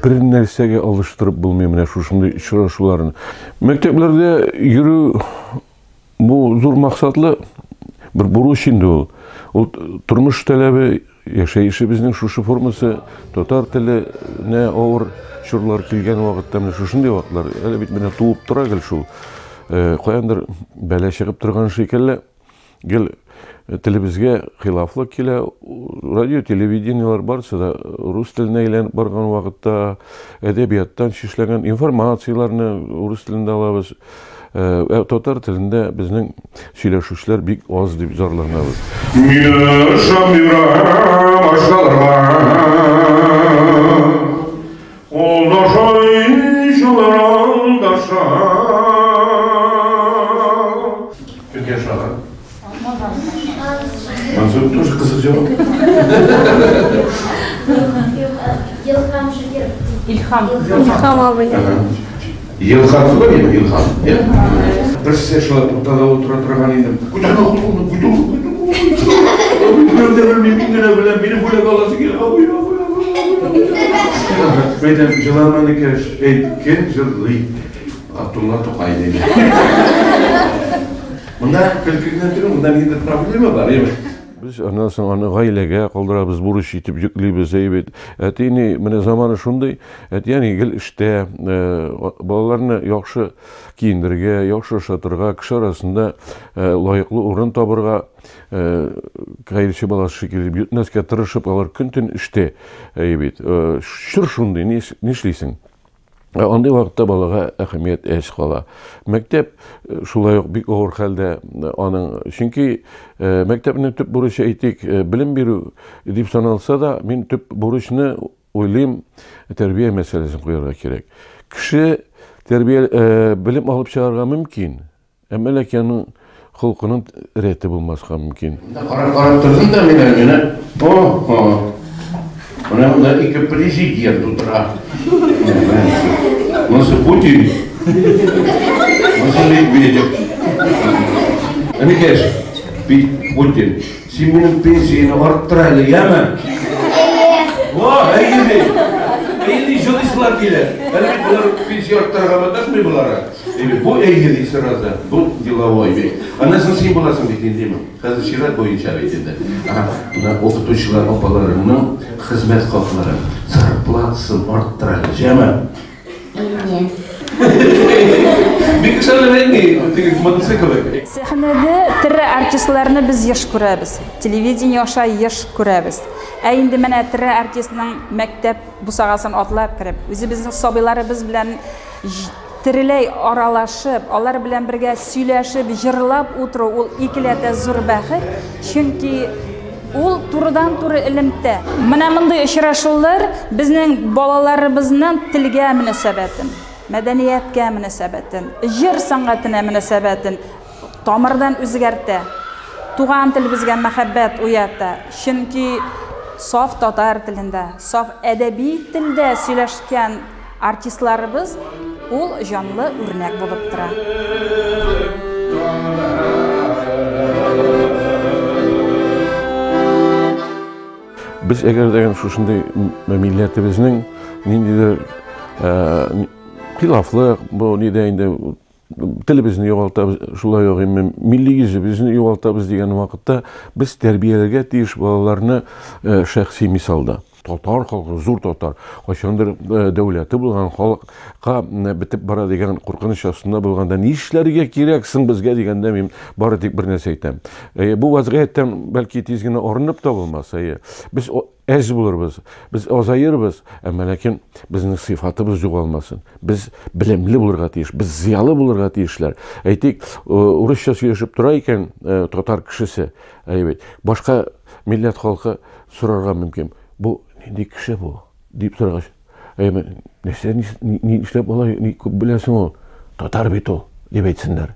bir nersege alıştırıp bulmuyor mene şuşunday uçraşууларын. Mekteplerde yürü bu zor maksatlı bir buruş indi ol. O turmuş talebi yaşayışı bizning şuşu forması totar tili ne ağır şurlar kilgen vaqtda mene şuşunday vaqtlar hele bit mene tuup tura gel şu qoyandır bele çıkıp turgan şekilde gel televizge hilaflık kile radyo televideniyalar barsa da rus tiline aylanıp bargan vaqtda edebiyattan şişlenen informasiyalarni rus tilinde alabız. Totar tilinde bizning söyleşüşler bik az deb zorlanabız. Yaşam yüreğim başkalarga oldaşay şalar daşa Çok yaşalar. Nasıl тоже kısık cevap? İlham abi. Yılhan var ya, Yılhan. Bir seçiler ortada otura durgan idim. Kucağına oturdu, kucağına. Ömrümde bilmem bilen benim böyle kalası ki. Meydem yılanmanı keş, etken yıllı. Abdullah Tokay dedi. Bunda kültürden türü, bunda bir problemi var ya. Biz ondan sonra gailege kaldırabız, buruş yitip yüklüyüz, eybet. Etini mene zamanı şunday, yani gel işte balalarını yaxşı kiyindirge, yaxşı şatırga, kişi arasında layıklı orun tabırga, gayrışı balası şekilde bütüneske tırışıp alır küntün işte eybet. Şur şunday, nişliysin? Onday vaqtda balaga ahimiyet eş qala. Mektep şulay bik ağır halde onun çünkü mektebinin tüp buruşu etik bilim biru dip sanalsa da men tüp buruşunu oylayım terbiye meselesini koyarga gerek. Kişi terbiye bilim alıp çağırga mümkün. Ama lakin xulqının reti bulmasqa mümkün. Qarab turdim da men Ona iki prezident oturar. Nasıl Putin? Nasıl Medvedev? Hani geç, Putin. Senin pensiyonu arttıraylı yeme. Vah, eydi. Eydi juristler bile. Elbet bunlar pensiyon arttıramadık mı bunlara? Evet, bu eydi sırada. Bu dilavay bey. Anasını sen bulasın dedin değil mi? Hazır şirat boyunca beydinde. Buna okutuşlar opalarının hizmet kalkları. Sarplatsın arttıraylı yeme. Bir kişiyle rengi, motosiklet. Sahnede tire artistlarını biz yaş kurabız. Televizyon yaşa yaş kurabız. Endi mene tire artistning mektep bu sahasını atlab kirib, o'zi bizning sobilarimiz bilan tirilay aralaşıp, onlar bilan birga söylashib, yig'lab o'tirib, ul ikkilata zo'r baxt. Chunki ul turidan turi ilmda. Mana bunday uchrashuvlar bizning bolalarimizni tilga munosabatin, madaniyatga munosabatin, ijr san'atiga munosabatin tomirdan o'zgartirdi. Tug'an til bizga muhabbat uyatdi. Chunki sof totar tilida, sof adabiy tilda söylashgan artistlarimiz ul jonli o'rnak bo'lib turadi. Biz eğer degan şuşunday milletimizning nindidir hilaflık bu nideyinde tilimizni yo'qotamiz, şulay yo'q emas, milliy yuzimizni yo'qotamiz degan vaqtda biz tarbiyalarga tegish bolalarni shaxsiy misolda Tatar xalqı, zo'r Tatar, qachondir davlati bo'lgan xalqqa bitib boradigan qo'rqinish ostida bo'lganda ne ishlariga keraksin bizga deganda men bari tek bir narsa aytaman. Bu vaziyatdan balki tezgina orinib topilmasa, biz ez bo'lurmiz, biz ozayirmiz, ammo lekin bizning sifatimiz yo'qolmasin. Biz bilimli bo'lurga tegish, biz ziyoli bo'lurga tegishlar. Aytik, ruscha söylashib turar ekan Tatar kishisi, boshqa millat xalqi so'rarga mumkin. Bu ne kişi bu? Deyip sorarlar. Ne işlep olay, ne bilesin o? Tatar bit o, deb aytsinlar.